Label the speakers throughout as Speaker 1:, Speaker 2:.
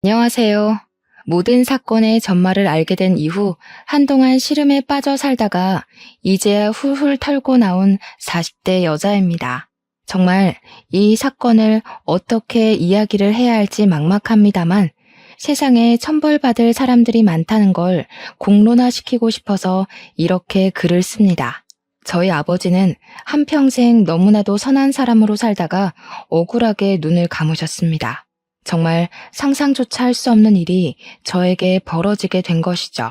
Speaker 1: 안녕하세요. 모든 사건의 전말을 알게 된 이후 한동안 시름에 빠져 살다가 이제야 훌훌 털고 나온 40대 여자입니다. 정말 이 사건을 어떻게 이야기를 해야 할지 막막합니다만 세상에 천벌받을 사람들이 많다는 걸 공론화시키고 싶어서 이렇게 글을 씁니다. 저희 아버지는 한평생 너무나도 선한 사람으로 살다가 억울하게 눈을 감으셨습니다. 정말 상상조차 할 수 없는 일이 저에게 벌어지게 된 것이죠.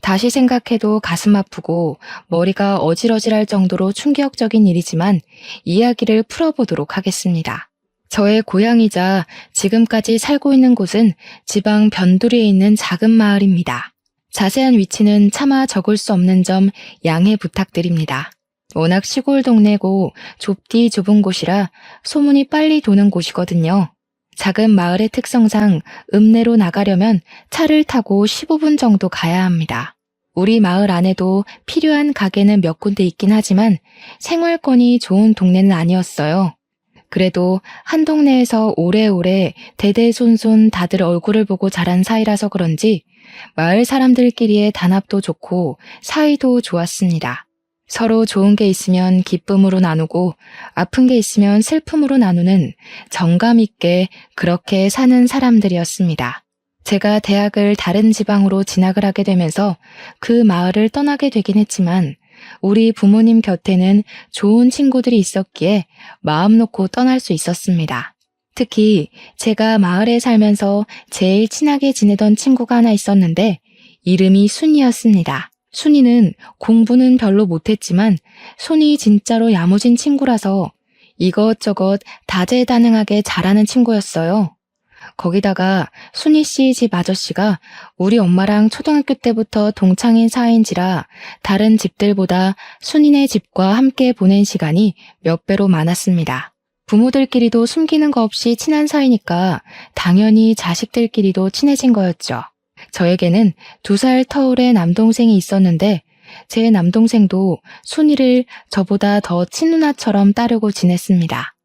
Speaker 1: 다시 생각해도 가슴 아프고 머리가 어질어질할 정도로 충격적인 일이지만 이야기를 풀어보도록 하겠습니다. 저의 고향이자 지금까지 살고 있는 곳은 지방 변두리에 있는 작은 마을입니다. 자세한 위치는 차마 적을 수 없는 점 양해 부탁드립니다. 워낙 시골 동네고 좁디 좁은 곳이라 소문이 빨리 도는 곳이거든요. 작은 마을의 특성상 읍내로 나가려면 차를 타고 15분 정도 가야 합니다. 우리 마을 안에도 필요한 가게는 몇 군데 있긴 하지만 생활권이 좋은 동네는 아니었어요. 그래도 한 동네에서 오래오래 대대손손 다들 얼굴을 보고 자란 사이라서 그런지 마을 사람들끼리의 단합도 좋고 사이도 좋았습니다. 서로 좋은 게 있으면 기쁨으로 나누고 아픈 게 있으면 슬픔으로 나누는 정감 있게 그렇게 사는 사람들이었습니다. 제가 대학을 다른 지방으로 진학을 하게 되면서 그 마을을 떠나게 되긴 했지만 우리 부모님 곁에는 좋은 친구들이 있었기에 마음 놓고 떠날 수 있었습니다. 특히 제가 마을에 살면서 제일 친하게 지내던 친구가 하나 있었는데 이름이 순이였습니다. 순이는 공부는 별로 못했지만 손이 진짜로 야무진 친구라서 이것저것 다재다능하게 잘하는 친구였어요. 거기다가 순이 씨 집 아저씨가 우리 엄마랑 초등학교 때부터 동창인 사이인지라 다른 집들보다 순이네 집과 함께 보낸 시간이 몇 배로 많았습니다. 부모들끼리도 숨기는 거 없이 친한 사이니까 당연히 자식들끼리도 친해진 거였죠. 저에게는 2살 터울의 남동생이 있었는데 제 남동생도 순이를 저보다 더 친누나처럼 따르고 지냈습니다.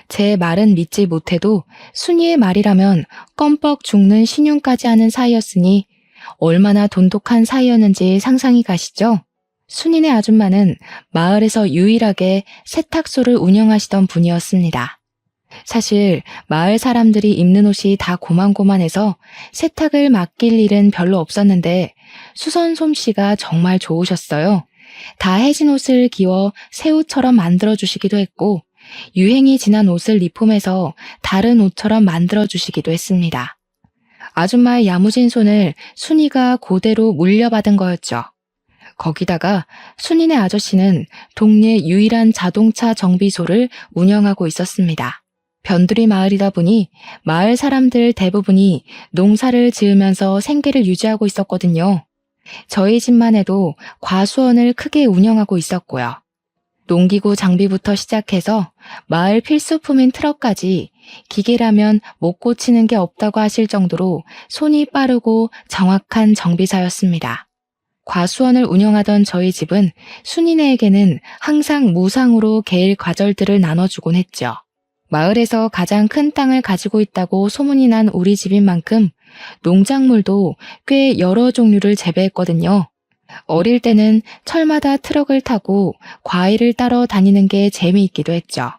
Speaker 1: 제 말은 믿지 못해도 순이의 말이라면 껌뻑 죽는 신용까지 하는 사이였으니 얼마나 돈독한 사이였는지 상상이 가시죠? 순이네 아줌마는 마을에서 유일하게 세탁소를 운영하시던 분이었습니다. 사실 마을 사람들이 입는 옷이 다 고만고만해서 세탁을 맡길 일은 별로 없었는데 수선 솜씨가 정말 좋으셨어요. 다 해진 옷을 기워 새 옷처럼 만들어주시기도 했고 유행이 지난 옷을 리폼해서 다른 옷처럼 만들어주시기도 했습니다. 아줌마의 야무진 손을 순이가 그대로 물려받은 거였죠. 거기다가 순이네 아저씨는 동네 유일한 자동차 정비소를 운영하고 있었습니다. 변두리 마을이다 보니 마을 사람들 대부분이 농사를 지으면서 생계를 유지하고 있었거든요. 저희 집만 해도 과수원을 크게 운영하고 있었고요. 농기구 장비부터 시작해서 마을 필수품인 트럭까지 기계라면 못 고치는 게 없다고 하실 정도로 손이 빠르고 정확한 정비사였습니다. 과수원을 운영하던 저희 집은 순이네에게는 항상 무상으로 개일 과절들을 나눠주곤 했죠. 마을에서 가장 큰 땅을 가지고 있다고 소문이 난 우리 집인 만큼 농작물도 꽤 여러 종류를 재배했거든요. 어릴 때는 철마다 트럭을 타고 과일을 따러 다니는 게 재미있기도 했죠.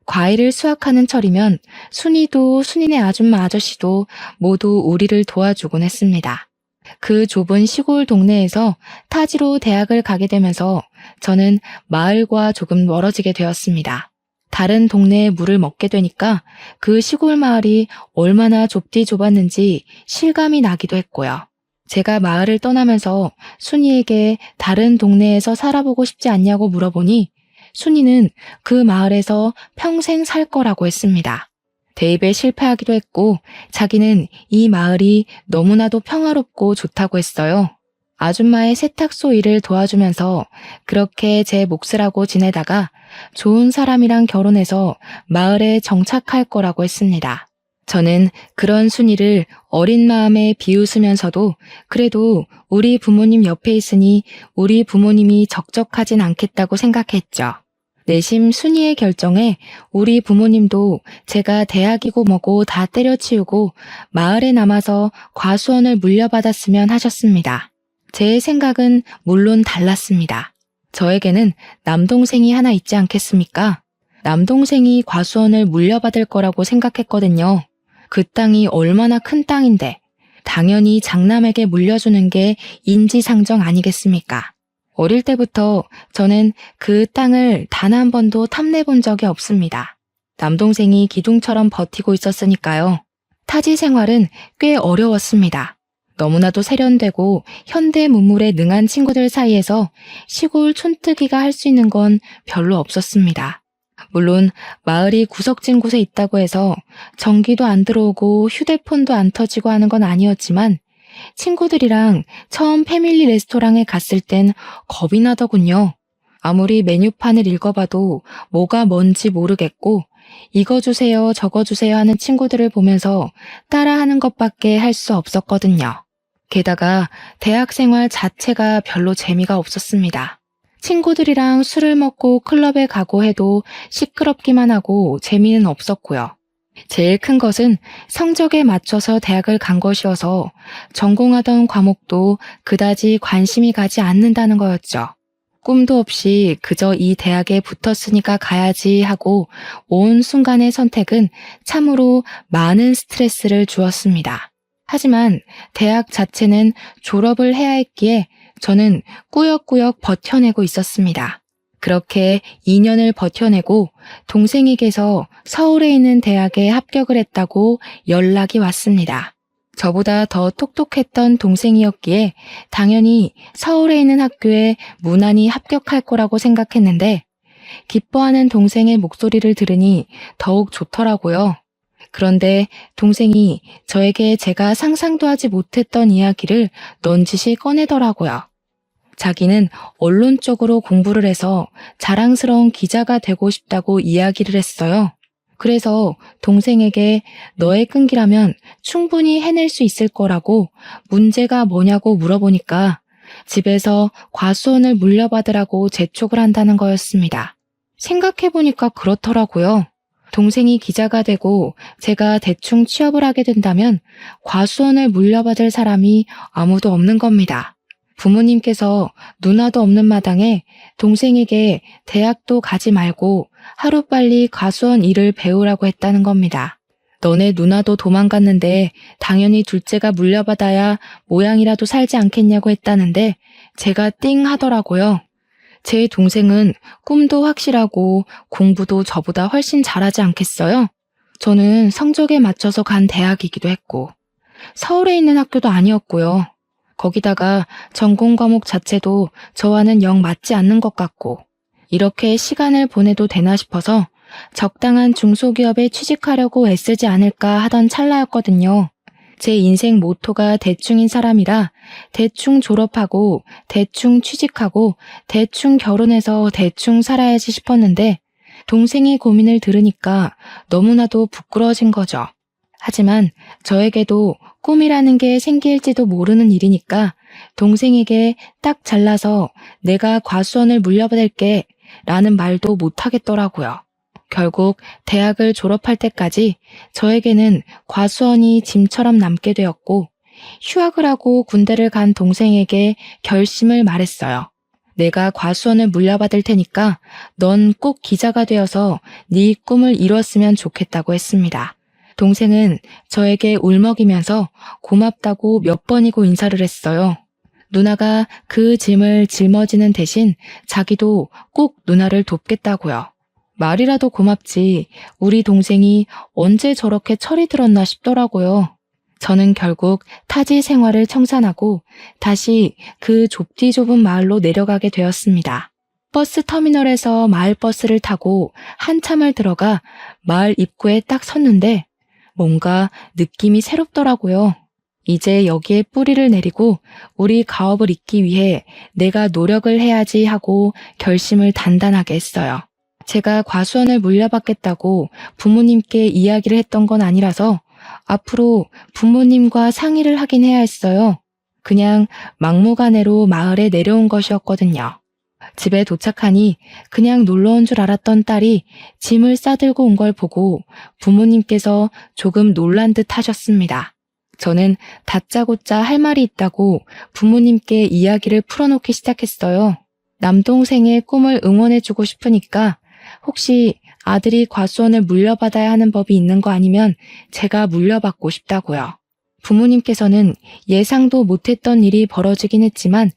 Speaker 1: 과일을 수확하는 철이면 순이도 순이네 아줌마 아저씨도 모두 우리를 도와주곤 했습니다. 그 좁은 시골 동네에서 타지로 대학을 가게 되면서 저는 마을과 조금 멀어지게 되었습니다. 다른 동네에 물을 먹게 되니까 그 시골 마을이 얼마나 좁디 좁았는지 실감이 나기도 했고요. 제가 마을을 떠나면서 순이에게 다른 동네에서 살아보고 싶지 않냐고 물어보니 순이는 그 마을에서 평생 살 거라고 했습니다. 대입에 실패하기도 했고 자기는 이 마을이 너무나도 평화롭고 좋다고 했어요. 아줌마의 세탁소 일을 도와주면서 그렇게 제 몫을 하고 지내다가 좋은 사람이랑 결혼해서 마을에 정착할 거라고 했습니다. 저는 그런 순이를 어린 마음에 비웃으면서도 그래도 우리 부모님 옆에 있으니 우리 부모님이 적적하진 않겠다고 생각했죠. 내심 순이의 결정에 우리 부모님도 제가 대학이고 뭐고 다 때려치우고 마을에 남아서 과수원을 물려받았으면 하셨습니다. 제 생각은 물론 달랐습니다. 저에게는 남동생이 하나 있지 않겠습니까? 남동생이 과수원을 물려받을 거라고 생각했거든요. 그 땅이 얼마나 큰 땅인데 당연히 장남에게 물려주는 게 인지상정 아니겠습니까? 어릴 때부터 저는 그 땅을 단 한 번도 탐내본 적이 없습니다. 남동생이 기둥처럼 버티고 있었으니까요. 타지 생활은 꽤 어려웠습니다. 너무나도 세련되고 현대 문물에 능한 친구들 사이에서 시골 촌뜨기가 할 수 있는 건 별로 없었습니다. 물론 마을이 구석진 곳에 있다고 해서 전기도 안 들어오고 휴대폰도 안 터지고 하는 건 아니었지만 친구들이랑 처음 패밀리 레스토랑에 갔을 땐 겁이 나더군요. 아무리 메뉴판을 읽어봐도 뭐가 뭔지 모르겠고 이거 주세요 저거 주세요 하는 친구들을 보면서 따라하는 것밖에 할 수 없었거든요. 게다가 대학 생활 자체가 별로 재미가 없었습니다. 친구들이랑 술을 먹고 클럽에 가고 해도 시끄럽기만 하고 재미는 없었고요. 제일 큰 것은 성적에 맞춰서 대학을 간 것이어서 전공하던 과목도 그다지 관심이 가지 않는다는 거였죠. 꿈도 없이 그저 이 대학에 붙었으니까 가야지 하고 온 순간의 선택은 참으로 많은 스트레스를 주었습니다. 하지만 대학 자체는 졸업을 해야 했기에 저는 꾸역꾸역 버텨내고 있었습니다. 그렇게 2년을 버텨내고 동생에게서 서울에 있는 대학에 합격을 했다고 연락이 왔습니다. 저보다 더 똑똑했던 동생이었기에 당연히 서울에 있는 학교에 무난히 합격할 거라고 생각했는데 기뻐하는 동생의 목소리를 들으니 더욱 좋더라고요. 그런데 동생이 저에게 제가 상상도 하지 못했던 이야기를 넌지시 꺼내더라고요. 자기는 언론 쪽으로 공부를 해서 자랑스러운 기자가 되고 싶다고 이야기를 했어요. 그래서 동생에게 너의 끈기라면 충분히 해낼 수 있을 거라고 문제가 뭐냐고 물어보니까 집에서 과수원을 물려받으라고 재촉을 한다는 거였습니다. 생각해보니까 그렇더라고요. 동생이 기자가 되고 제가 대충 취업을 하게 된다면 과수원을 물려받을 사람이 아무도 없는 겁니다. 부모님께서 누나도 없는 마당에 동생에게 대학도 가지 말고 하루빨리 과수원 일을 배우라고 했다는 겁니다. 너네 누나도 도망갔는데 당연히 둘째가 물려받아야 모양이라도 살지 않겠냐고 했다는데 제가 띵 하더라고요. 제 동생은 꿈도 확실하고 공부도 저보다 훨씬 잘하지 않겠어요? 저는 성적에 맞춰서 간 대학이기도 했고 서울에 있는 학교도 아니었고요. 거기다가 전공 과목 자체도 저와는 영 맞지 않는 것 같고 이렇게 시간을 보내도 되나 싶어서 적당한 중소기업에 취직하려고 애쓰지 않을까 하던 찰나였거든요. 제 인생 모토가 대충인 사람이라 대충 졸업하고 대충 취직하고 대충 결혼해서 대충 살아야지 싶었는데 동생의 고민을 들으니까 너무나도 부끄러워진 거죠. 하지만 저에게도 꿈이라는 게 생길지도 모르는 일이니까 동생에게 딱 잘라서 내가 과수원을 물려받을게 라는 말도 못하겠더라고요. 결국 대학을 졸업할 때까지 저에게는 과수원이 짐처럼 남게 되었고 휴학을 하고 군대를 간 동생에게 결심을 말했어요. 내가 과수원을 물려받을 테니까 넌 꼭 기자가 되어서 네 꿈을 이뤘으면 좋겠다고 했습니다. 동생은 저에게 울먹이면서 고맙다고 몇 번이고 인사를 했어요. 누나가 그 짐을 짊어지는 대신 자기도 꼭 누나를 돕겠다고요. 말이라도 고맙지 우리 동생이 언제 저렇게 철이 들었나 싶더라고요. 저는 결국 타지 생활을 청산하고 다시 그 좁디 좁은 마을로 내려가게 되었습니다. 버스 터미널에서 마을버스를 타고 한참을 들어가 마을 입구에 딱 섰는데 뭔가 느낌이 새롭더라고요. 이제 여기에 뿌리를 내리고 우리 가업을 잇기 위해 내가 노력을 해야지 하고 결심을 단단하게 했어요. 제가 과수원을 물려받겠다고 부모님께 이야기를 했던 건 아니라서 앞으로 부모님과 상의를 하긴 해야 했어요. 그냥 막무가내로 마을에 내려온 것이었거든요. 집에 도착하니 그냥 놀러 온 줄 알았던 딸이 짐을 싸들고 온 걸 보고 부모님께서 조금 놀란 듯 하셨습니다. 저는 다짜고짜 할 말이 있다고 부모님께 이야기를 풀어놓기 시작했어요. 남동생의 꿈을 응원해주고 싶으니까 혹시 아들이 과수원을 물려받아야 하는 법이 있는 거 아니면 제가 물려받고 싶다고요. 부모님께서는 예상도 못했던 일이 벌어지긴 했지만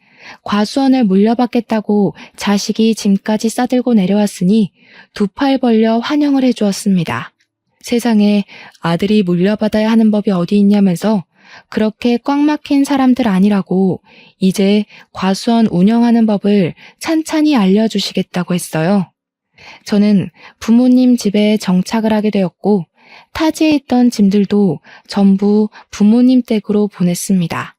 Speaker 1: 과수원을 물려받겠다고 자식이 짐까지 싸들고 내려왔으니 두 팔 벌려 환영을 해주었습니다. 세상에 아들이 물려받아야 하는 법이 어디 있냐면서 그렇게 꽉 막힌 사람들 아니라고 이제 과수원 운영하는 법을 찬찬히 알려주시겠다고 했어요. 저는 부모님 집에 정착을 하게 되었고 타지에 있던 짐들도 전부 부모님 댁으로 보냈습니다.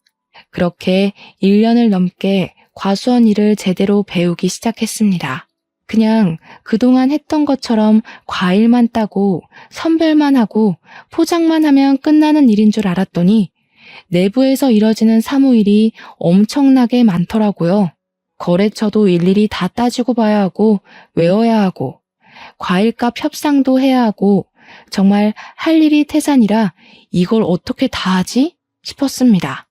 Speaker 1: 그렇게 1년을 넘게 과수원 일을 제대로 배우기 시작했습니다. 그냥 그동안 했던 것처럼 과일만 따고 선별만 하고 포장만 하면 끝나는 일인 줄 알았더니 내부에서 이뤄지는 사무일이 엄청나게 많더라고요. 거래처도 일일이 다 따지고 봐야 하고 외워야 하고 과일값 협상도 해야 하고 정말 할 일이 태산이라 이걸 어떻게 다 하지? 싶었습니다.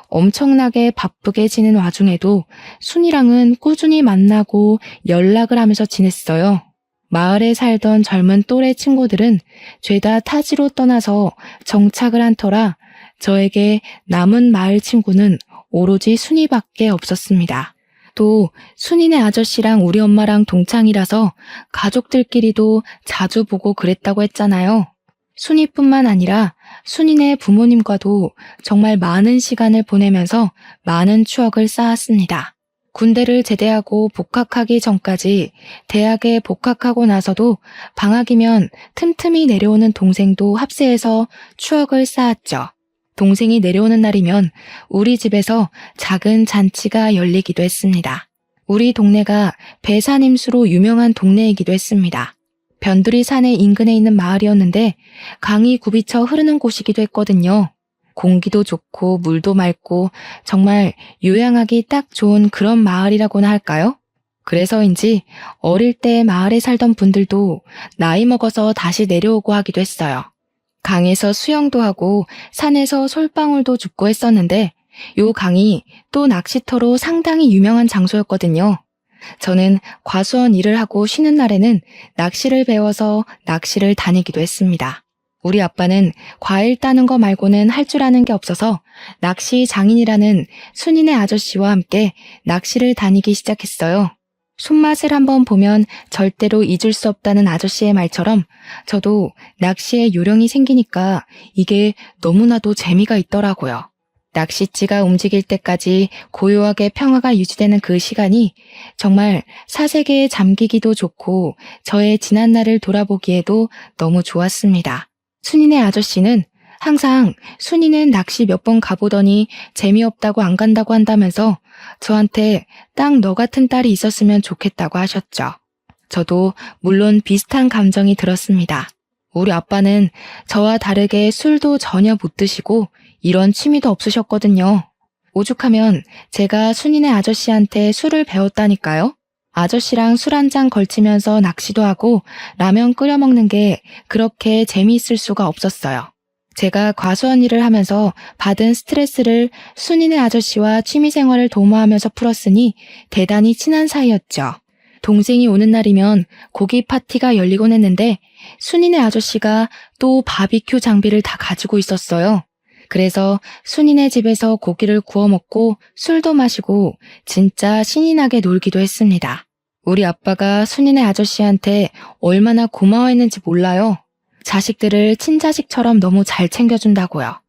Speaker 1: 엄청나게 바쁘게 지낸 와중에도 순이랑은 꾸준히 만나고 연락을 하면서 지냈어요. 마을에 살던 젊은 또래 친구들은 죄다 타지로 떠나서 정착을 한 터라 저에게 남은 마을 친구는 오로지 순이밖에 없었습니다. 또 순이네 아저씨랑 우리 엄마랑 동창이라서 가족들끼리도 자주 보고 그랬다고 했잖아요. 순이뿐만 아니라 순이네 부모님과도 정말 많은 시간을 보내면서 많은 추억을 쌓았습니다. 군대를 제대하고 복학하기 전까지 대학에 복학하고 나서도 방학이면 틈틈이 내려오는 동생도 합세해서 추억을 쌓았죠. 동생이 내려오는 날이면 우리 집에서 작은 잔치가 열리기도 했습니다. 우리 동네가 배산임수로 유명한 동네이기도 했습니다. 변두리 산의 인근에 있는 마을이었는데 강이 굽이쳐 흐르는 곳이기도 했거든요. 공기도 좋고 물도 맑고 정말 요양하기 딱 좋은 그런 마을이라고나 할까요? 그래서인지 어릴 때 마을에 살던 분들도 나이 먹어서 다시 내려오고 하기도 했어요. 강에서 수영도 하고 산에서 솔방울도 줍고 했었는데 요 강이 또 낚시터로 상당히 유명한 장소였거든요. 저는 과수원 일을 하고 쉬는 날에는 낚시를 배워서 낚시를 다니기도 했습니다. 우리 아빠는 과일 따는 거 말고는 할 줄 아는 게 없어서 낚시 장인이라는 순이네 아저씨와 함께 낚시를 다니기 시작했어요. 손맛을 한번 보면 절대로 잊을 수 없다는 아저씨의 말처럼 저도 낚시에 요령이 생기니까 이게 너무나도 재미가 있더라고요. 낚싯지가 움직일 때까지 고요하게 평화가 유지되는 그 시간이 정말 사색에 잠기기도 좋고 저의 지난 날을 돌아보기에도 너무 좋았습니다. 순이네 아저씨는 항상 순이는 낚시 몇 번 가보더니 재미없다고 안 간다고 한다면서 저한테 딱 너 같은 딸이 있었으면 좋겠다고 하셨죠. 저도 물론 비슷한 감정이 들었습니다. 우리 아빠는 저와 다르게 술도 전혀 못 드시고 이런 취미도 없으셨거든요. 오죽하면 제가 순이네 아저씨한테 술을 배웠다니까요. 아저씨랑 술 한 잔 걸치면서 낚시도 하고 라면 끓여 먹는 게 그렇게 재미있을 수가 없었어요. 제가 과수원 일을 하면서 받은 스트레스를 순이네 아저씨와 취미생활을 도모하면서 풀었으니 대단히 친한 사이였죠. 동생이 오는 날이면 고기 파티가 열리곤 했는데 순이네 아저씨가 또 바비큐 장비를 다 가지고 있었어요. 그래서 순이네 집에서 고기를 구워 먹고 술도 마시고 진짜 신이 나게 놀기도 했습니다. 우리 아빠가 순이네 아저씨한테 얼마나 고마워했는지 몰라요. 자식들을 친자식처럼 너무 잘 챙겨준다고요.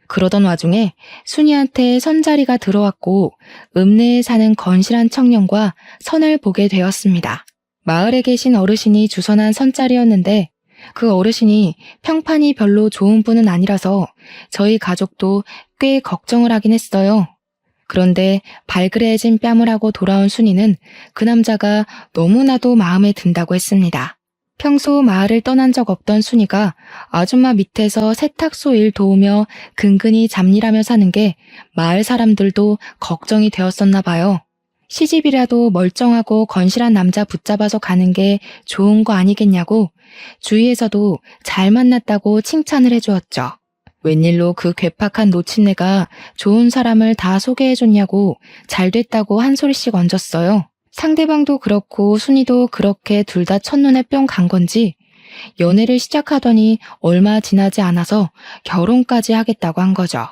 Speaker 1: 그러던 와중에 순이한테 선자리가 들어왔고 읍내에 사는 건실한 청년과 선을 보게 되었습니다. 마을에 계신 어르신이 주선한 선자리였는데 그 어르신이 평판이 별로 좋은 분은 아니라서 저희 가족도 꽤 걱정을 하긴 했어요. 그런데 발그레해진 뺨을 하고 돌아온 순이는 그 남자가 너무나도 마음에 든다고 했습니다. 평소 마을을 떠난 적 없던 순이가 아줌마 밑에서 세탁소 일 도우며 근근히 잡일하며 사는 게 마을 사람들도 걱정이 되었었나 봐요. 시집이라도 멀쩡하고 건실한 남자 붙잡아서 가는 게 좋은 거 아니겠냐고 주위에서도 잘 만났다고 칭찬을 해주었죠. 웬일로 그 괴팍한 노친네가 좋은 사람을 다 소개해줬냐고 잘 됐다고 한 소리씩 얹었어요. 상대방도 그렇고 순이도 그렇게 둘 다 첫눈에 뿅 간 건지 연애를 시작하더니 얼마 지나지 않아서 결혼까지 하겠다고 한 거죠.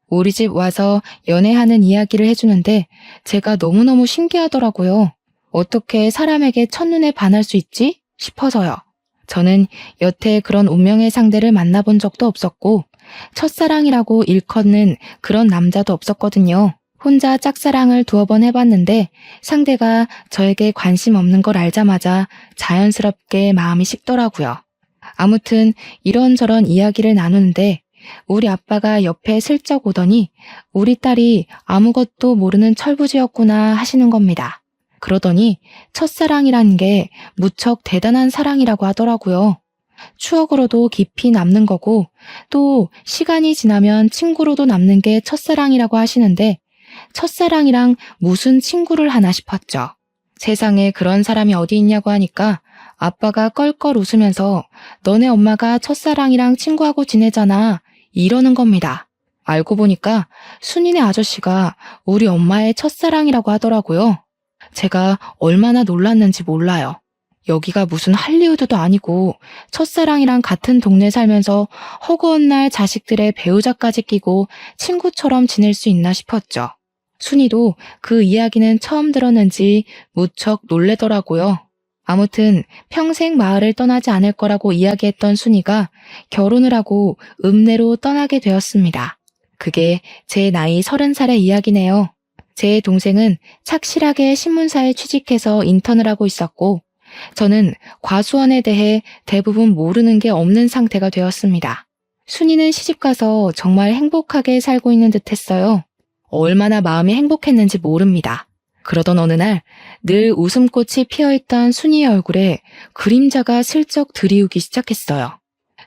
Speaker 1: 우리 집 와서 연애하는 이야기를 해주는데 제가 너무너무 신기하더라고요. 어떻게 사람에게 첫눈에 반할 수 있지? 싶어서요. 저는 여태 그런 운명의 상대를 만나본 적도 없었고 첫사랑이라고 일컫는 그런 남자도 없었거든요. 혼자 짝사랑을 2번 해봤는데 상대가 저에게 관심 없는 걸 알자마자 자연스럽게 마음이 식더라고요. 아무튼 이런저런 이야기를 나누는데 우리 아빠가 옆에 슬쩍 오더니 우리 딸이 아무것도 모르는 철부지였구나 하시는 겁니다. 그러더니 첫사랑이라는 게 무척 대단한 사랑이라고 하더라고요. 추억으로도 깊이 남는 거고 또 시간이 지나면 친구로도 남는 게 첫사랑이라고 하시는데 첫사랑이랑 무슨 친구를 하나 싶었죠. 세상에 그런 사람이 어디 있냐고 하니까 아빠가 껄껄 웃으면서 너네 엄마가 첫사랑이랑 친구하고 지내잖아 이러는 겁니다. 알고 보니까 순이네 아저씨가 우리 엄마의 첫사랑이라고 하더라고요. 제가 얼마나 놀랐는지 몰라요. 여기가 무슨 할리우드도 아니고 첫사랑이랑 같은 동네 살면서 허구한 날 자식들의 배우자까지 끼고 친구처럼 지낼 수 있나 싶었죠. 순이도 그 이야기는 처음 들었는지 무척 놀래더라고요. 아무튼 평생 마을을 떠나지 않을 거라고 이야기했던 순이가 결혼을 하고 읍내로 떠나게 되었습니다. 그게 제 나이 30살의 이야기네요. 제 동생은 착실하게 신문사에 취직해서 인턴을 하고 있었고 저는 과수원에 대해 대부분 모르는 게 없는 상태가 되었습니다. 순이는 시집가서 정말 행복하게 살고 있는 듯 했어요. 얼마나 마음이 행복했는지 모릅니다. 그러던 어느 날 늘 웃음꽃이 피어있던 순이의 얼굴에 그림자가 슬쩍 드리우기 시작했어요.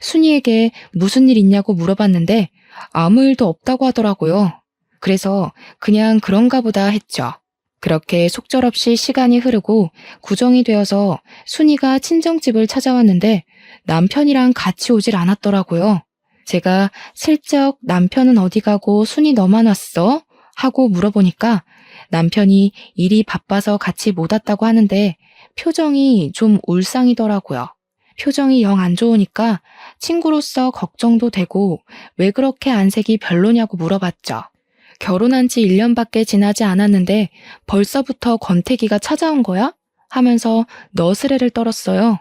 Speaker 1: 순이에게 무슨 일 있냐고 물어봤는데 아무 일도 없다고 하더라고요. 그래서 그냥 그런가 보다 했죠. 그렇게 속절없이 시간이 흐르고 구정이 되어서 순이가 친정집을 찾아왔는데 남편이랑 같이 오질 않았더라고요. 제가 슬쩍 남편은 어디 가고 순이 너만 왔어? 하고 물어보니까 남편이 일이 바빠서 같이 못 왔다고 하는데 표정이 좀 울상이더라고요. 표정이 영 안 좋으니까 친구로서 걱정도 되고 왜 그렇게 안색이 별로냐고 물어봤죠. 결혼한 지 1년밖에 지나지 않았는데 벌써부터 권태기가 찾아온 거야? 하면서 너스레를 떨었어요.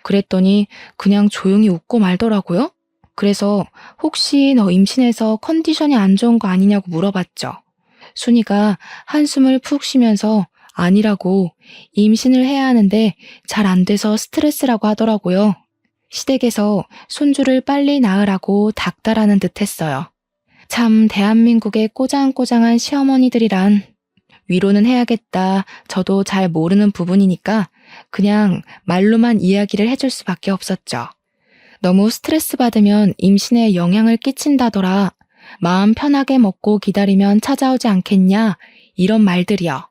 Speaker 1: 그랬더니 그냥 조용히 웃고 말더라고요. 그래서 혹시 너 임신해서 컨디션이 안 좋은 거 아니냐고 물어봤죠. 순이가 한숨을 푹 쉬면서 아니라고 임신을 해야 하는데 잘 안 돼서 스트레스라고 하더라고요. 시댁에서 손주를 빨리 낳으라고 닥달하는 듯 했어요. 참 대한민국의 꼬장꼬장한 시어머니들이란 위로는 해야겠다. 저도 잘 모르는 부분이니까 그냥 말로만 이야기를 해줄 수밖에 없었죠. 너무 스트레스 받으면 임신에 영향을 끼친다더라. 마음 편하게 먹고 기다리면 찾아오지 않겠냐? 이런 말들이요.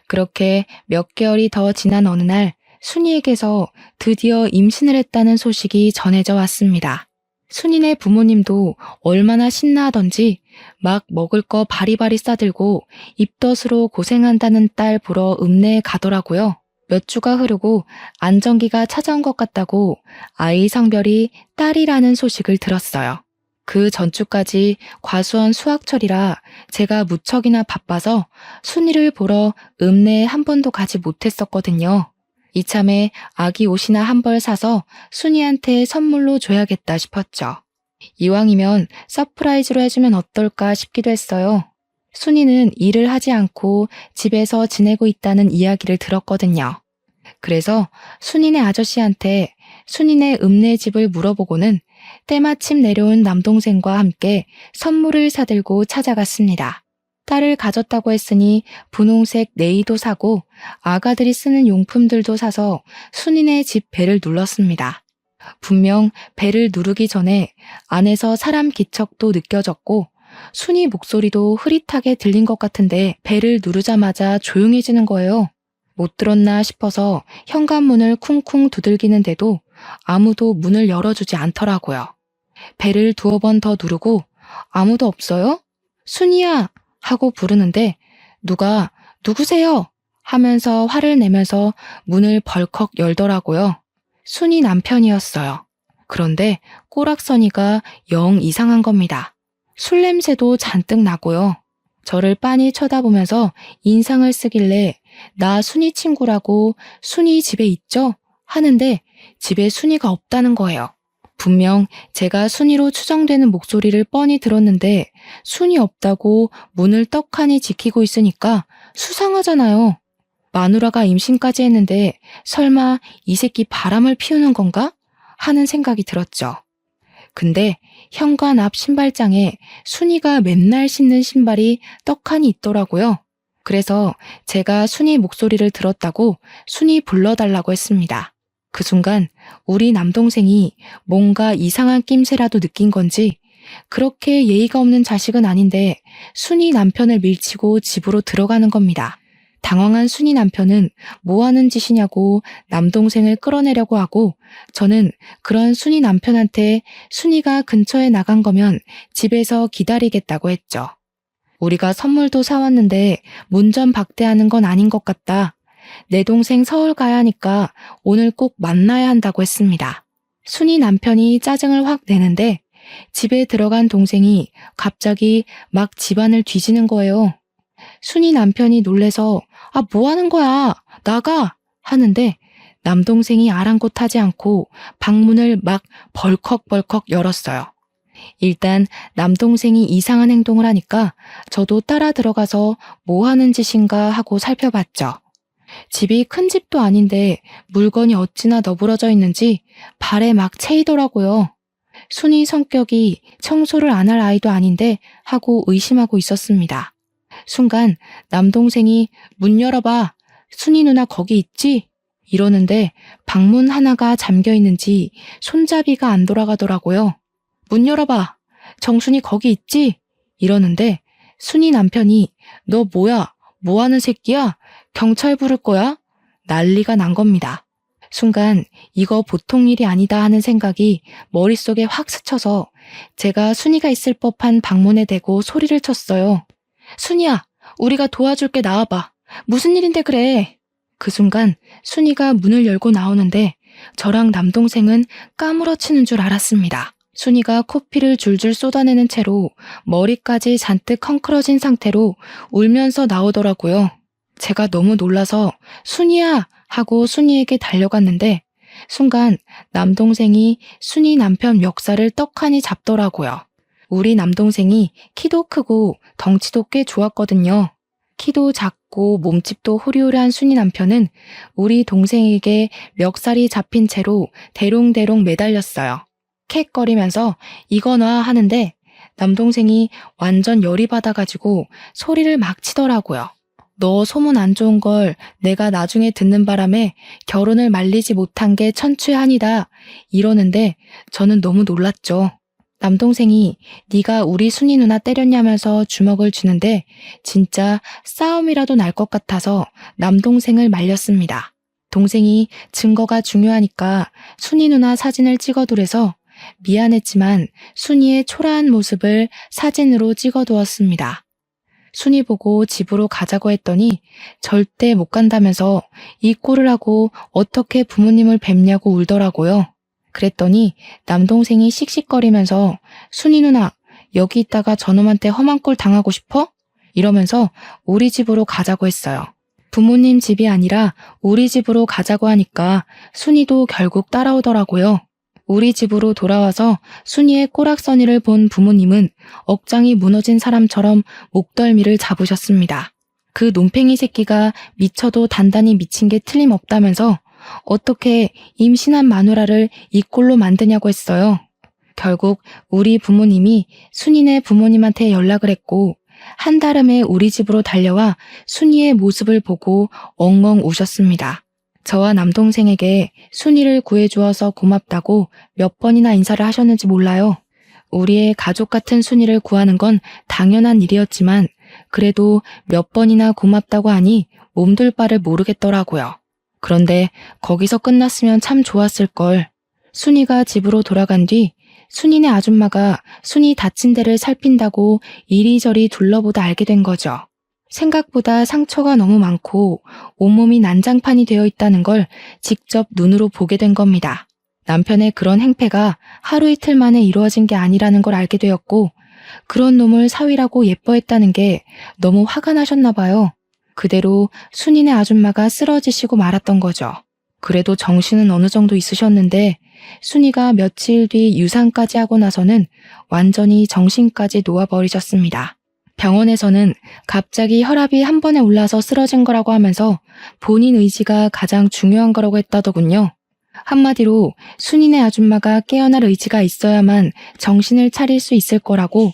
Speaker 1: 그렇게 몇 개월이 더 지난 어느 날 순이에게서 드디어 임신을 했다는 소식이 전해져 왔습니다. 순이네 부모님도 얼마나 신나하던지 막 먹을 거 바리바리 싸들고 입덧으로 고생한다는 딸 보러 읍내에 가더라고요. 몇 주가 흐르고 안정기가 찾아온 것 같다고 아이 성별이 딸이라는 소식을 들었어요. 그 전주까지 과수원 수학철이라 제가 무척이나 바빠서 순이를 보러 읍내에 한 번도 가지 못했었거든요. 이참에 아기 옷이나 한 벌 사서 순이한테 선물로 줘야겠다 싶었죠. 이왕이면 서프라이즈로 해주면 어떨까 싶기도 했어요. 순이는 일을 하지 않고 집에서 지내고 있다는 이야기를 들었거든요. 그래서 순이네 아저씨한테 순이네 읍내 집을 물어보고는 때마침 내려온 남동생과 함께 선물을 사들고 찾아갔습니다. 딸을 가졌다고 했으니 분홍색 네이도 사고 아가들이 쓰는 용품들도 사서 순이네 집 벨을 눌렀습니다. 분명 벨을 누르기 전에 안에서 사람 기척도 느껴졌고 순이 목소리도 흐릿하게 들린 것 같은데 벨을 누르자마자 조용해지는 거예요. 못 들었나 싶어서 현관문을 쿵쿵 두들기는데도 아무도 문을 열어주지 않더라고요. 벨을 2번 더 누르고 아무도 없어요? 순이야! 하고 부르는데 누가 누구세요? 하면서 화를 내면서 문을 벌컥 열더라고요. 순이 남편이었어요. 그런데 꼬락서니가 영 이상한 겁니다. 술 냄새도 잔뜩 나고요. 저를 빤히 쳐다보면서 인상을 쓰길래 나 순이 친구라고 순이 집에 있죠? 하는데 집에 순이가 없다는 거예요. 분명 제가 순이로 추정되는 목소리를 뻔히 들었는데 순이 없다고 문을 떡하니 지키고 있으니까 수상하잖아요. 마누라가 임신까지 했는데 설마 이 새끼 바람을 피우는 건가? 하는 생각이 들었죠. 근데 현관 앞 신발장에 순이가 맨날 신는 신발이 떡하니 있더라고요. 그래서 제가 순이 목소리를 들었다고 순이 불러달라고 했습니다. 그 순간 우리 남동생이 뭔가 이상한 낌새라도 느낀 건지 그렇게 예의가 없는 자식은 아닌데 순이 남편을 밀치고 집으로 들어가는 겁니다. 당황한 순이 남편은 뭐 하는 짓이냐고 남동생을 끌어내려고 하고 저는 그런 순이 남편한테 순이가 근처에 나간 거면 집에서 기다리겠다고 했죠. 우리가 선물도 사왔는데 문전박대하는 건 아닌 것 같다. 내 동생 서울 가야 하니까 오늘 꼭 만나야 한다고 했습니다. 순이 남편이 짜증을 확 내는데 집에 들어간 동생이 갑자기 막 집안을 뒤지는 거예요. 순이 남편이 놀래서 뭐 하는 거야? 나가! 하는데 남동생이 아랑곳하지 않고 방문을 막 벌컥벌컥 열었어요. 일단 남동생이 이상한 행동을 하니까 저도 따라 들어가서 뭐 하는 짓인가 하고 살펴봤죠. 집이 큰 집도 아닌데 물건이 어찌나 너부러져 있는지 발에 막 채이더라고요. 순이 성격이 청소를 안 할 아이도 아닌데 하고 의심하고 있었습니다. 순간 남동생이 문 열어봐. 순이 누나 거기 있지? 이러는데 방문 하나가 잠겨 있는지 손잡이가 안 돌아가더라고요. 문 열어봐. 정순이 거기 있지? 이러는데 순이 남편이 너 뭐야? 뭐 하는 새끼야? 경찰 부를 거야? 난리가 난 겁니다. 순간 이거 보통 일이 아니다 하는 생각이 머릿속에 확 스쳐서 제가 순이가 있을 법한 방문에 대고 소리를 쳤어요. 순이야, 우리가 도와줄게 나와봐. 무슨 일인데 그래? 그 순간 순이가 문을 열고 나오는데 저랑 남동생은 까무러치는 줄 알았습니다. 순이가 코피를 줄줄 쏟아내는 채로 머리까지 잔뜩 헝클어진 상태로 울면서 나오더라고요. 제가 너무 놀라서 순이야! 하고 순이에게 달려갔는데 순간 남동생이 순이 남편 멱살을 떡하니 잡더라고요. 우리 남동생이 키도 크고 덩치도 꽤 좋았거든요. 키도 작고 몸집도 호리호리한 순이 남편은 우리 동생에게 멱살이 잡힌 채로 대롱대롱 매달렸어요. 캑거리면서 이거 놔 하는데 남동생이 완전 열이 받아가지고 소리를 막 치더라고요. 너 소문 안 좋은 걸 내가 나중에 듣는 바람에 결혼을 말리지 못한 게 천추한이다. 이러는데 저는 너무 놀랐죠. 남동생이 네가 우리 순이 누나 때렸냐면서 주먹을 주는데 진짜 싸움이라도 날 것 같아서 남동생을 말렸습니다. 동생이 증거가 중요하니까 순이 누나 사진을 찍어두래서 미안했지만 순이의 초라한 모습을 사진으로 찍어두었습니다. 순이 보고 집으로 가자고 했더니 절대 못 간다면서 이 꼴을 하고 어떻게 부모님을 뵙냐고 울더라고요. 그랬더니 남동생이 씩씩거리면서 순이 누나 여기 있다가 저놈한테 험한 꼴 당하고 싶어? 이러면서 우리 집으로 가자고 했어요. 부모님 집이 아니라 우리 집으로 가자고 하니까 순이도 결국 따라오더라고요. 우리 집으로 돌아와서 순이의 꼬락서니를 본 부모님은 억장이 무너진 사람처럼 목덜미를 잡으셨습니다. 그 논팽이 새끼가 미쳐도 단단히 미친 게 틀림없다면서 어떻게 임신한 마누라를 이 꼴로 만드냐고 했어요. 결국 우리 부모님이 순이네 부모님한테 연락을 했고 한달음에 우리 집으로 달려와 순이의 모습을 보고 엉엉 우셨습니다. 저와 남동생에게 순이를 구해주어서 고맙다고 몇 번이나 인사를 하셨는지 몰라요. 우리의 가족 같은 순이를 구하는 건 당연한 일이었지만 그래도 몇 번이나 고맙다고 하니 몸둘 바를 모르겠더라고요. 그런데 거기서 끝났으면 참 좋았을걸. 순이가 집으로 돌아간 뒤 순이네 아줌마가 순이 다친 데를 살핀다고 이리저리 둘러보다 알게 된 거죠. 생각보다 상처가 너무 많고 온몸이 난장판이 되어 있다는 걸 직접 눈으로 보게 된 겁니다. 남편의 그런 행패가 하루 이틀 만에 이루어진 게 아니라는 걸 알게 되었고 그런 놈을 사위라고 예뻐했다는 게 너무 화가 나셨나 봐요. 그대로 순이네 아줌마가 쓰러지시고 말았던 거죠. 그래도 정신은 어느 정도 있으셨는데 순이가 며칠 뒤 유산까지 하고 나서는 완전히 정신까지 놓아버리셨습니다. 병원에서는 갑자기 혈압이 한 번에 올라서 쓰러진 거라고 하면서 본인 의지가 가장 중요한 거라고 했다더군요. 한마디로 순이네 아줌마가 깨어날 의지가 있어야만 정신을 차릴 수 있을 거라고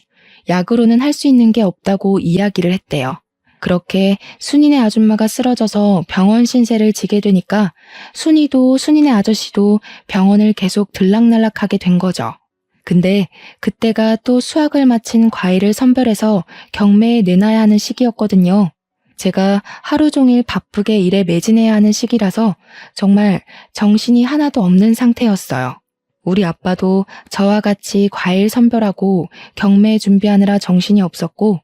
Speaker 1: 약으로는 할 수 있는 게 없다고 이야기를 했대요. 그렇게 순이네 아줌마가 쓰러져서 병원 신세를 지게 되니까 순이도 순이네 아저씨도 병원을 계속 들락날락하게 된 거죠. 근데 그때가 또 수학을 마친 과일을 선별해서 경매에 내놔야 하는 시기였거든요. 제가 하루 종일 바쁘게 일에 매진해야 하는 시기라서 정말 정신이 하나도 없는 상태였어요. 우리 아빠도 저와 같이 과일 선별하고 경매 준비하느라 정신이 없었고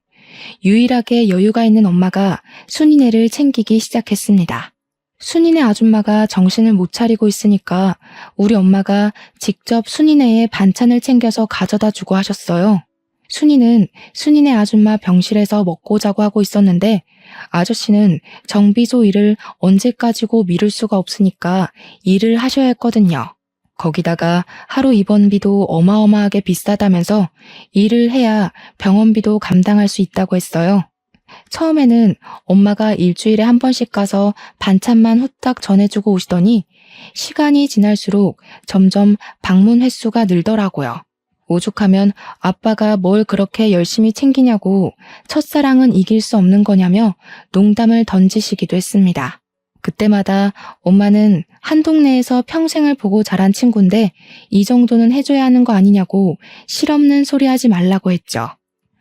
Speaker 1: 유일하게 여유가 있는 엄마가 순이네를 챙기기 시작했습니다. 순이네 아줌마가 정신을 못 차리고 있으니까 우리 엄마가 직접 순이네의 반찬을 챙겨서 가져다 주고 하셨어요. 순이는 순이네 아줌마 병실에서 먹고 자고 하고 있었는데 아저씨는 정비소 일을 언제까지고 미룰 수가 없으니까 일을 하셔야 했거든요. 거기다가 하루 입원비도 어마어마하게 비싸다면서 일을 해야 병원비도 감당할 수 있다고 했어요. 처음에는 엄마가 일주일에 한 번씩 가서 반찬만 후딱 전해주고 오시더니 시간이 지날수록 점점 방문 횟수가 늘더라고요. 오죽하면 아빠가 뭘 그렇게 열심히 챙기냐고 첫사랑은 이길 수 없는 거냐며 농담을 던지시기도 했습니다. 그때마다 엄마는 한 동네에서 평생을 보고 자란 친구인데 이 정도는 해줘야 하는 거 아니냐고 실없는 소리 하지 말라고 했죠.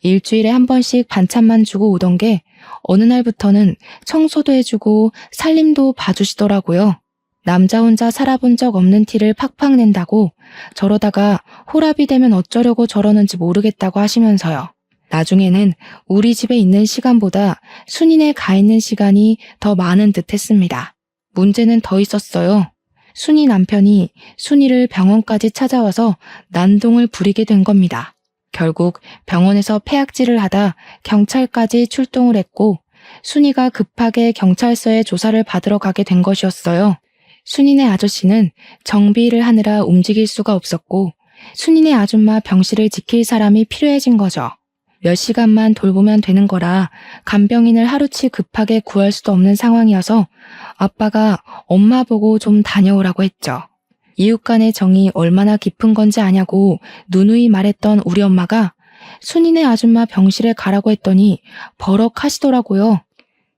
Speaker 1: 일주일에 한 번씩 반찬만 주고 오던 게 어느 날부터는 청소도 해주고 살림도 봐주시더라고요. 남자 혼자 살아본 적 없는 티를 팍팍 낸다고 저러다가 홀압이 되면 어쩌려고 저러는지 모르겠다고 하시면서요. 나중에는 우리 집에 있는 시간보다 순이네 가 있는 시간이 더 많은 듯 했습니다. 문제는 더 있었어요. 순이 남편이 순이를 병원까지 찾아와서 난동을 부리게 된 겁니다. 결국 병원에서 폐악질을 하다 경찰까지 출동을 했고 순이가 급하게 경찰서에 조사를 받으러 가게 된 것이었어요. 순이네 아저씨는 정비를 하느라 움직일 수가 없었고 순이네 아줌마 병실을 지킬 사람이 필요해진 거죠. 몇 시간만 돌보면 되는 거라 간병인을 하루치 급하게 구할 수도 없는 상황이어서 아빠가 엄마 보고 좀 다녀오라고 했죠. 이웃 간의 정이 얼마나 깊은 건지 아냐고 누누이 말했던 우리 엄마가 순이네 아줌마 병실에 가라고 했더니 버럭 하시더라고요.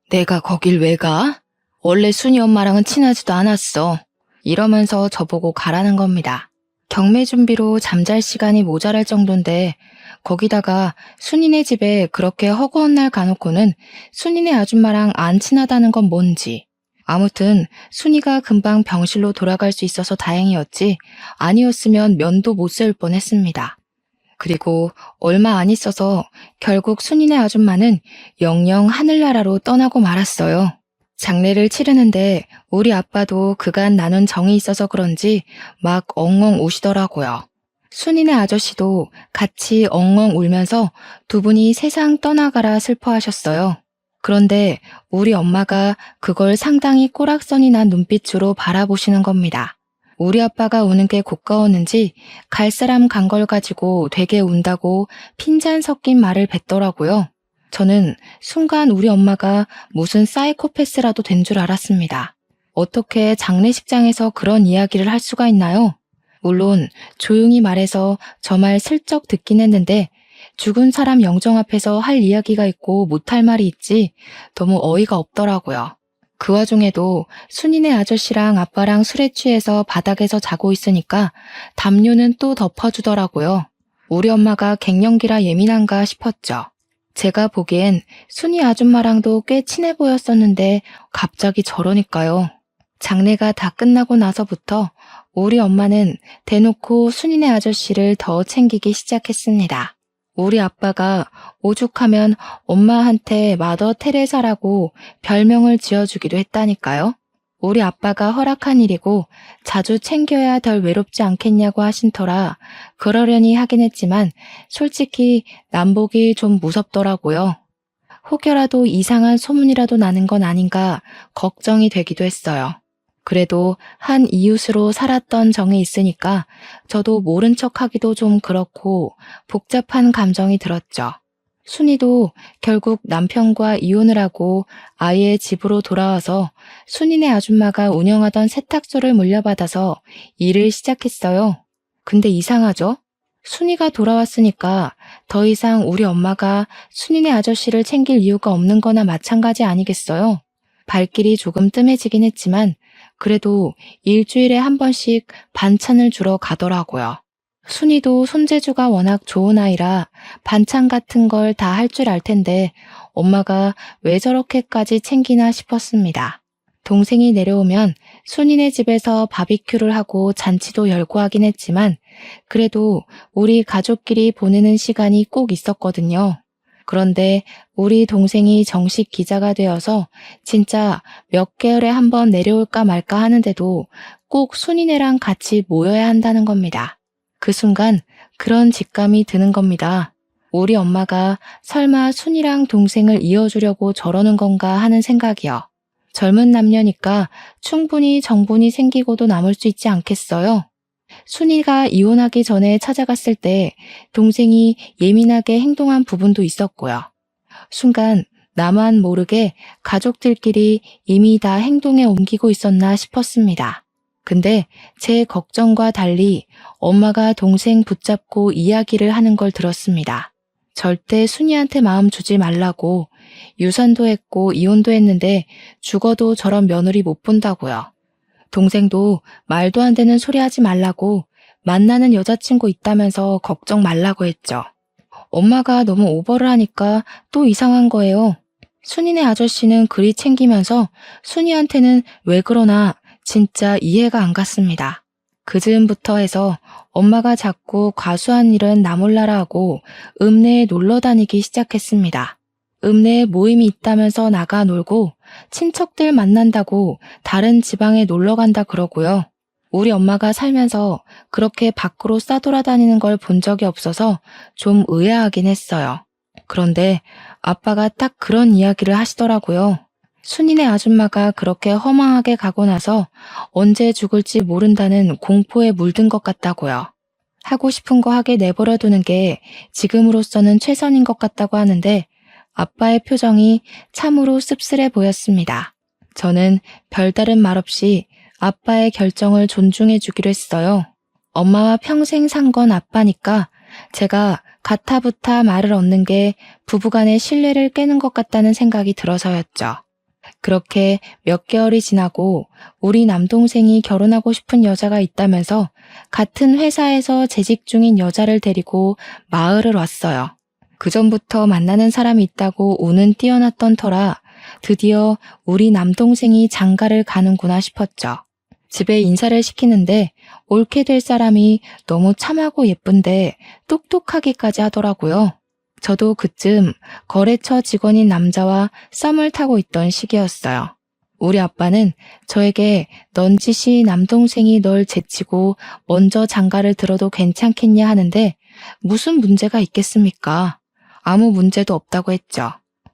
Speaker 1: 내가 거길 왜 가? 원래 순이 엄마랑은 친하지도 않았어. 이러면서 저보고 가라는 겁니다. 경매 준비로 잠잘 시간이 모자랄 정도인데 거기다가 순이네 집에 그렇게 허구한 날 가놓고는 순이네 아줌마랑 안 친하다는 건 뭔지. 아무튼 순이가 금방 병실로 돌아갈 수 있어서 다행이었지 아니었으면 면도 못 세울 뻔했습니다. 그리고 얼마 안 있어서 결국 순이네 아줌마는 영영 하늘나라로 떠나고 말았어요. 장례를 치르는데 우리 아빠도 그간 나눈 정이 있어서 그런지 막 엉엉 우시더라고요. 순이네 아저씨도 같이 엉엉 울면서 두 분이 세상 떠나가라 슬퍼하셨어요. 그런데 우리 엄마가 그걸 상당히 꼬락선이 난 눈빛으로 바라보시는 겁니다. 우리 아빠가 우는 게 고가웠는지 갈 사람 간 걸 가지고 되게 운다고 핀잔 섞인 말을 뱉더라고요. 저는 순간 우리 엄마가 무슨 사이코패스라도 된 줄 알았습니다. 어떻게 장례식장에서 그런 이야기를 할 수가 있나요? 물론 조용히 말해서 저 말 슬쩍 듣긴 했는데 죽은 사람 영정 앞에서 할 이야기가 있고 못할 말이 있지 너무 어이가 없더라고요. 그 와중에도 순이네 아저씨랑 아빠랑 술에 취해서 바닥에서 자고 있으니까 담요는 또 덮어주더라고요. 우리 엄마가 갱년기라 예민한가 싶었죠. 제가 보기엔 순이 아줌마랑도 꽤 친해 보였었는데 갑자기 저러니까요. 장례가 다 끝나고 나서부터 우리 엄마는 대놓고 순이네 아저씨를 더 챙기기 시작했습니다. 우리 아빠가 오죽하면 엄마한테 마더 테레사라고 별명을 지어주기도 했다니까요. 우리 아빠가 허락한 일이고 자주 챙겨야 덜 외롭지 않겠냐고 하신 터라 그러려니 하긴 했지만 솔직히 남복이 좀 무섭더라고요. 혹여라도 이상한 소문이라도 나는 건 아닌가 걱정이 되기도 했어요. 그래도 한 이웃으로 살았던 정이 있으니까 저도 모른 척하기도 좀 그렇고 복잡한 감정이 들었죠. 순이도 결국 남편과 이혼을 하고 아이의 집으로 돌아와서 순이네 아줌마가 운영하던 세탁소를 물려받아서 일을 시작했어요. 근데 이상하죠? 순이가 돌아왔으니까 더 이상 우리 엄마가 순이네 아저씨를 챙길 이유가 없는 거나 마찬가지 아니겠어요? 발길이 조금 뜸해지긴 했지만 그래도 일주일에 한 번씩 반찬을 주러 가더라고요. 순이도 손재주가 워낙 좋은 아이라 반찬 같은 걸 다 할 줄 알 텐데 엄마가 왜 저렇게까지 챙기나 싶었습니다. 동생이 내려오면 순이네 집에서 바비큐를 하고 잔치도 열고 하긴 했지만 그래도 우리 가족끼리 보내는 시간이 꼭 있었거든요. 그런데 우리 동생이 정식 기자가 되어서 진짜 몇 개월에 한 번 내려올까 말까 하는데도 꼭 순이네랑 같이 모여야 한다는 겁니다. 그 순간 그런 직감이 드는 겁니다. 우리 엄마가 설마 순이랑 동생을 이어주려고 저러는 건가 하는 생각이요. 젊은 남녀니까 충분히 정분이 생기고도 남을 수 있지 않겠어요? 순이가 이혼하기 전에 찾아갔을 때 동생이 예민하게 행동한 부분도 있었고요. 순간 나만 모르게 가족들끼리 이미 다 행동에 옮기고 있었나 싶었습니다. 근데 제 걱정과 달리 엄마가 동생 붙잡고 이야기를 하는 걸 들었습니다. 절대 순이한테 마음 주지 말라고, 유산도 했고 이혼도 했는데 죽어도 저런 며느리 못 본다고요. 동생도 말도 안 되는 소리 하지 말라고, 만나는 여자친구 있다면서 걱정 말라고 했죠. 엄마가 너무 오버를 하니까 또 이상한 거예요. 순이네 아저씨는 그리 챙기면서 순이한테는 왜 그러나 진짜 이해가 안 갔습니다. 그 즈음부터 해서 엄마가 자꾸 과수한 일은 나 몰라라 하고 읍내에 놀러 다니기 시작했습니다. 읍내에 모임이 있다면서 나가 놀고 친척들 만난다고 다른 지방에 놀러 간다 그러고요. 우리 엄마가 살면서 그렇게 밖으로 싸돌아다니는 걸 본 적이 없어서 좀 의아하긴 했어요. 그런데 아빠가 딱 그런 이야기를 하시더라고요. 순이네 아줌마가 그렇게 허망하게 가고 나서 언제 죽을지 모른다는 공포에 물든 것 같다고요. 하고 싶은 거 하게 내버려 두는 게 지금으로서는 최선인 것 같다고 하는데 아빠의 표정이 참으로 씁쓸해 보였습니다. 저는 별다른 말 없이 아빠의 결정을 존중해 주기로 했어요. 엄마와 평생 산 건 아빠니까 제가 가타부타 말을 얻는 게 부부간의 신뢰를 깨는 것 같다는 생각이 들어서였죠. 그렇게 몇 개월이 지나고 우리 남동생이 결혼하고 싶은 여자가 있다면서 같은 회사에서 재직 중인 여자를 데리고 마을을 왔어요. 그전부터 만나는 사람이 있다고 운은 띄어났던 터라 드디어 우리 남동생이 장가를 가는구나 싶었죠. 집에 인사를 시키는데 옳게 될 사람이 너무 참하고 예쁜데 똑똑하기까지 하더라고요. 저도 그쯤 거래처 직원인 남자와 썸을 타고 있던 시기였어요. 우리 아빠는 저에게 넌지시 남동생이 널 제치고 먼저 장가를 들어도 괜찮겠냐 하는데 무슨 문제가 있겠습니까? 아무 문제도 없다고 했죠.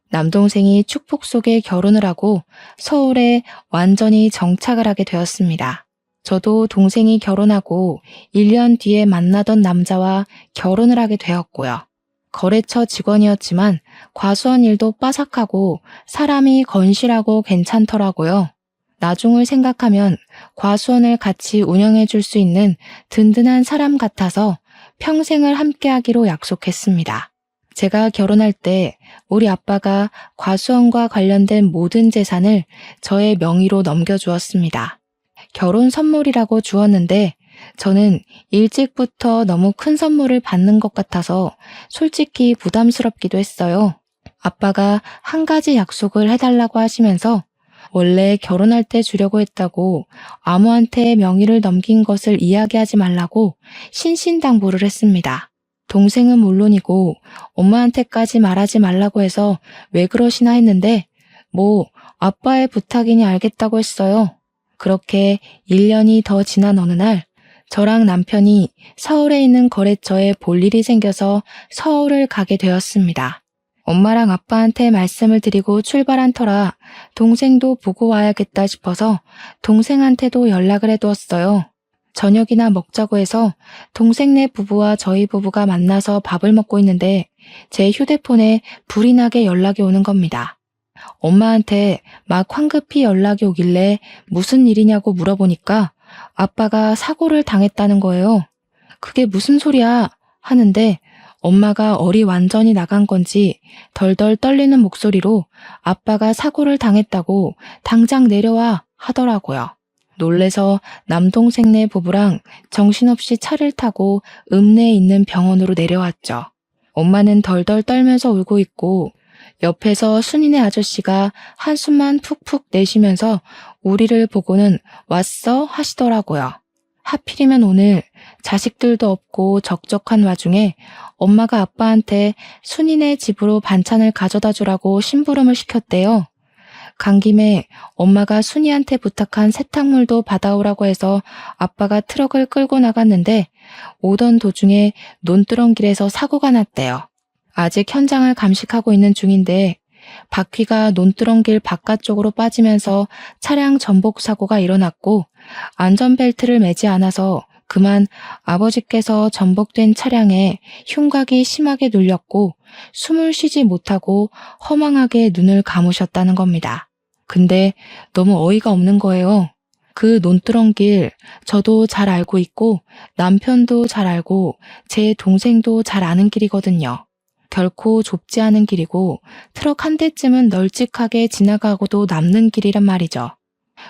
Speaker 1: 남동생이 축복 속에 결혼을 하고 서울에 완전히 정착을 하게 되었습니다. 저도 동생이 결혼하고 1년 뒤에 만나던 남자와 결혼을 하게 되었고요. 거래처 직원이었지만 과수원 일도 빠삭하고 사람이 건실하고 괜찮더라고요. 나중을 생각하면 과수원을 같이 운영해 줄 수 있는 든든한 사람 같아서 평생을 함께하기로 약속했습니다. 제가 결혼할 때 우리 아빠가 과수원과 관련된 모든 재산을 저의 명의로 넘겨주었습니다. 결혼 선물이라고 주었는데 저는 일찍부터 너무 큰 선물을 받는 것 같아서 솔직히 부담스럽기도 했어요. 아빠가 한 가지 약속을 해달라고 하시면서 원래 결혼할 때 주려고 했다고 아무한테 명의를 넘긴 것을 이야기하지 말라고 신신당부를 했습니다. 동생은 물론이고 엄마한테까지 말하지 말라고 해서 왜 그러시나 했는데 뭐 아빠의 부탁이니 알겠다고 했어요. 그렇게 1년이 더 지난 어느 날 저랑 남편이 서울에 있는 거래처에 볼 일이 생겨서 서울을 가게 되었습니다. 엄마랑 아빠한테 말씀을 드리고 출발한 터라 동생도 보고 와야겠다 싶어서 동생한테도 연락을 해두었어요. 저녁이나 먹자고 해서 동생네 부부와 저희 부부가 만나서 밥을 먹고 있는데 제 휴대폰에 불이 나게 연락이 오는 겁니다. 엄마한테 막 황급히 연락이 오길래 무슨 일이냐고 물어보니까 아빠가 사고를 당했다는 거예요. 그게 무슨 소리야 하는데 엄마가 얼이 완전히 나간 건지 덜덜 떨리는 목소리로 아빠가 사고를 당했다고 당장 내려와 하더라고요. 놀래서 남동생네 부부랑 정신없이 차를 타고 읍내에 있는 병원으로 내려왔죠. 엄마는 덜덜 떨면서 울고 있고 옆에서 순이네 아저씨가 한숨만 푹푹 내쉬면서 우리를 보고는 왔어 하시더라고요. 하필이면 오늘 자식들도 없고 적적한 와중에 엄마가 아빠한테 순이네 집으로 반찬을 가져다 주라고 심부름을 시켰대요. 간 김에 엄마가 순이한테 부탁한 세탁물도 받아오라고 해서 아빠가 트럭을 끌고 나갔는데 오던 도중에 논두렁길에서 사고가 났대요. 아직 현장을 감식하고 있는 중인데 바퀴가 논두렁길 바깥쪽으로 빠지면서 차량 전복 사고가 일어났고 안전벨트를 매지 않아서 그만 아버지께서 전복된 차량에 흉곽이 심하게 눌렸고 숨을 쉬지 못하고 허망하게 눈을 감으셨다는 겁니다. 근데 너무 어이가 없는 거예요. 그 논두렁길 저도 잘 알고 있고 남편도 잘 알고 제 동생도 잘 아는 길이거든요. 결코 좁지 않은 길이고 트럭 한 대쯤은 널찍하게 지나가고도 남는 길이란 말이죠.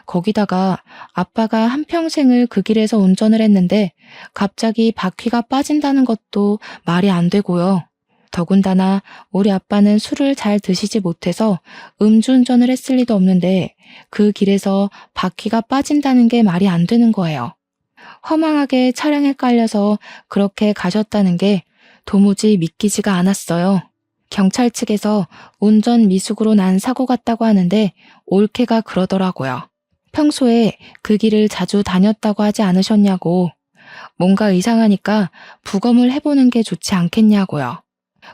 Speaker 1: 거기다가 아빠가 한평생을 그 길에서 운전을 했는데 갑자기 바퀴가 빠진다는 것도 말이 안 되고요. 더군다나 우리 아빠는 술을 잘 드시지 못해서 음주운전을 했을 리도 없는데 그 길에서 바퀴가 빠진다는 게 말이 안 되는 거예요. 허망하게 차량에 깔려서 그렇게 가셨다는 게 도무지 믿기지가 않았어요. 경찰 측에서 운전 미숙으로 난 사고 같다고 하는데 올케가 그러더라고요. 평소에 그 길을 자주 다녔다고 하지 않으셨냐고. 뭔가 이상하니까 부검을 해보는 게 좋지 않겠냐고요.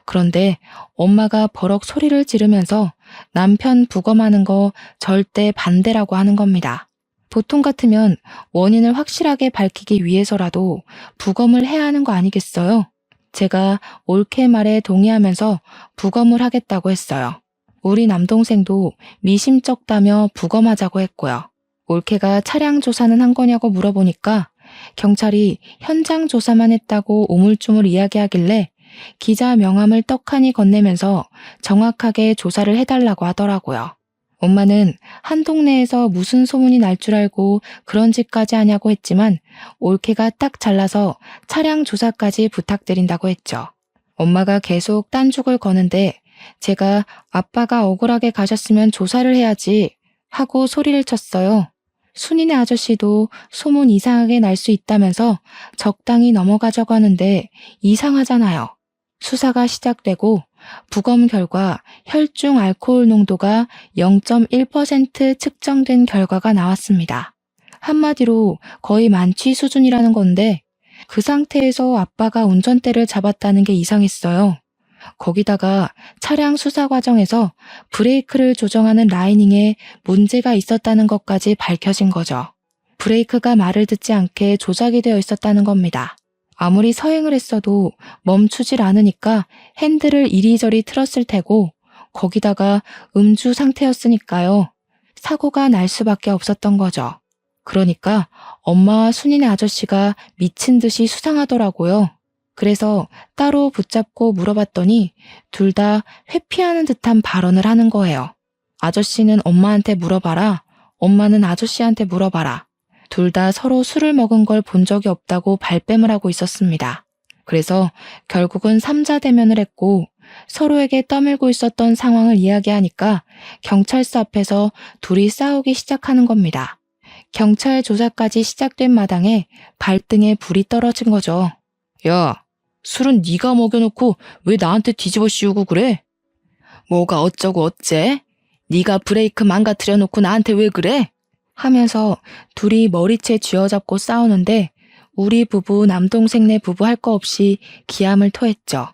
Speaker 1: 그런데 엄마가 버럭 소리를 지르면서 남편 부검하는 거 절대 반대라고 하는 겁니다. 보통 같으면 원인을 확실하게 밝히기 위해서라도 부검을 해야 하는 거 아니겠어요? 제가 올케 말에 동의하면서 부검을 하겠다고 했어요. 우리 남동생도 미심쩍다며 부검하자고 했고요. 올케가 차량 조사는 한 거냐고 물어보니까 경찰이 현장 조사만 했다고 우물쭈물 이야기하길래 기자 명함을 떡하니 건네면서 정확하게 조사를 해달라고 하더라고요. 엄마는 한 동네에서 무슨 소문이 날 줄 알고 그런 짓까지 하냐고 했지만 올케가 딱 잘라서 차량 조사까지 부탁드린다고 했죠. 엄마가 계속 딴죽을 거는데 제가 아빠가 억울하게 가셨으면 조사를 해야지 하고 소리를 쳤어요. 순이네 아저씨도 소문 이상하게 날 수 있다면서 적당히 넘어가자고 하는데 이상하잖아요. 수사가 시작되고 부검 결과 혈중 알코올 농도가 0.1% 측정된 결과가 나왔습니다. 한마디로 거의 만취 수준이라는 건데 그 상태에서 아빠가 운전대를 잡았다는 게 이상했어요. 거기다가 차량 수사 과정에서 브레이크를 조정하는 라이닝에 문제가 있었다는 것까지 밝혀진 거죠. 브레이크가 말을 듣지 않게 조작이 되어 있었다는 겁니다. 아무리 서행을 했어도 멈추질 않으니까 핸들을 이리저리 틀었을 테고 거기다가 음주 상태였으니까요. 사고가 날 수밖에 없었던 거죠. 그러니까 엄마와 순이네 아저씨가 미친 듯이 수상하더라고요. 그래서 따로 붙잡고 물어봤더니 둘 다 회피하는 듯한 발언을 하는 거예요. 아저씨는 엄마한테 물어봐라. 엄마는 아저씨한테 물어봐라. 둘 다 서로 술을 먹은 걸 본 적이 없다고 발뺌을 하고 있었습니다. 그래서 결국은 삼자대면을 했고 서로에게 떠밀고 있었던 상황을 이야기하니까 경찰서 앞에서 둘이 싸우기 시작하는 겁니다. 경찰 조사까지 시작된 마당에 발등에 불이 떨어진 거죠. 야, 술은 네가 먹여놓고 왜 나한테 뒤집어 씌우고 그래? 뭐가 어쩌고 어째? 네가 브레이크 망가뜨려 놓고 나한테 왜 그래? 하면서 둘이 머리채 쥐어잡고 싸우는데 우리 부부 남동생네 부부 할 거 없이 기함을 토했죠.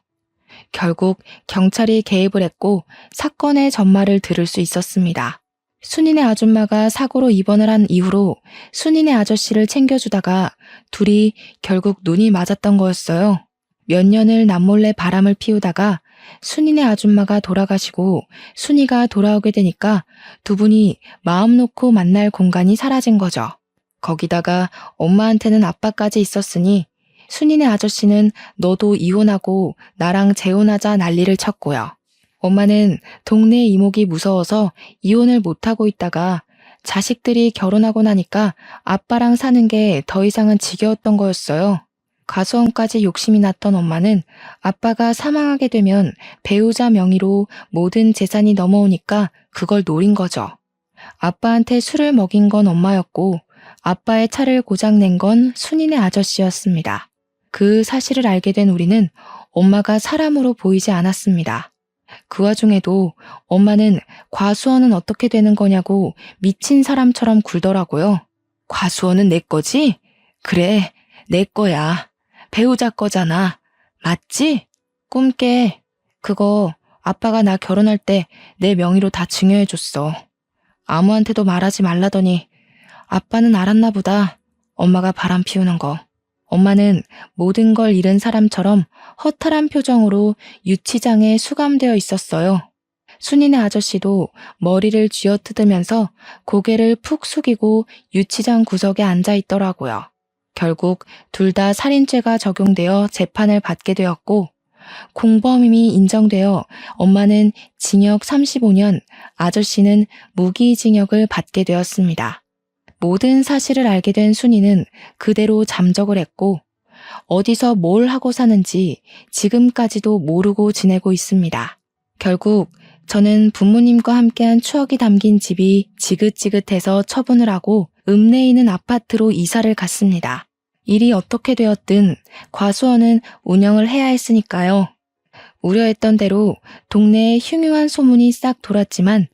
Speaker 1: 결국 경찰이 개입을 했고 사건의 전말을 들을 수 있었습니다. 순인의 아줌마가 사고로 입원을 한 이후로 순인의 아저씨를 챙겨주다가 둘이 결국 눈이 맞았던 거였어요. 몇 년을 남몰래 바람을 피우다가 순인의 아줌마가 돌아가시고 순이가 돌아오게 되니까 두 분이 마음 놓고 만날 공간이 사라진 거죠. 거기다가 엄마한테는 아빠까지 있었으니 순인의 아저씨는 너도 이혼하고 나랑 재혼하자 난리를 쳤고요. 엄마는 동네 이목이 무서워서 이혼을 못하고 있다가 자식들이 결혼하고 나니까 아빠랑 사는 게 더 이상은 지겨웠던 거였어요. 과수원까지 욕심이 났던 엄마는 아빠가 사망하게 되면 배우자 명의로 모든 재산이 넘어오니까 그걸 노린 거죠. 아빠한테 술을 먹인 건 엄마였고 아빠의 차를 고장낸 건 순인의 아저씨였습니다. 그 사실을 알게 된 우리는 엄마가 사람으로 보이지 않았습니다. 그 와중에도 엄마는 과수원은 어떻게 되는 거냐고 미친 사람처럼 굴더라고요. 과수원은 내 거지? 그래, 내 거야. 배우자 거잖아. 맞지? 꿈깨. 그거 아빠가 나 결혼할 때 내 명의로 다 증여해줬어. 아무한테도 말하지 말라더니 아빠는 알았나 보다. 엄마가 바람 피우는 거. 엄마는 모든 걸 잃은 사람처럼 허탈한 표정으로 유치장에 수감되어 있었어요. 순인의 아저씨도 머리를 쥐어뜯으면서 고개를 푹 숙이고 유치장 구석에 앉아 있더라고요. 결국 둘 다 살인죄가 적용되어 재판을 받게 되었고 공범임이 인정되어 엄마는 징역 35년, 아저씨는 무기징역을 받게 되었습니다. 모든 사실을 알게 된 순이는 그대로 잠적을 했고 어디서 뭘 하고 사는지 지금까지도 모르고 지내고 있습니다. 결국 저는 부모님과 함께한 추억이 담긴 집이 지긋지긋해서 처분을 하고 읍내에 있는 아파트로 이사를 갔습니다. 일이 어떻게 되었든 과수원은 운영을 해야 했으니까요. 우려했던 대로 동네에 흉흉한 소문이 싹 돌았지만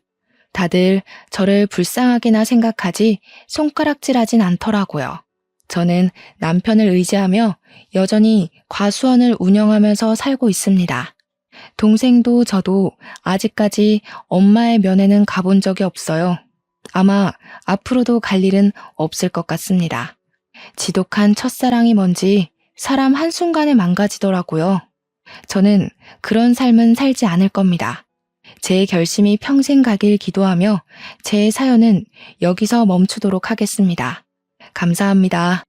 Speaker 1: 다들 저를 불쌍하게나 생각하지 손가락질하진 않더라고요. 저는 남편을 의지하며 여전히 과수원을 운영하면서 살고 있습니다. 동생도 저도 아직까지 엄마의 면회는 가본 적이 없어요. 아마 앞으로도 갈 일은 없을 것 같습니다. 지독한 첫사랑이 뭔지 사람 한순간에 망가지더라고요. 저는 그런 삶은 살지 않을 겁니다. 제 결심이 평생 가길 기도하며 제 사연은 여기서 멈추도록 하겠습니다. 감사합니다.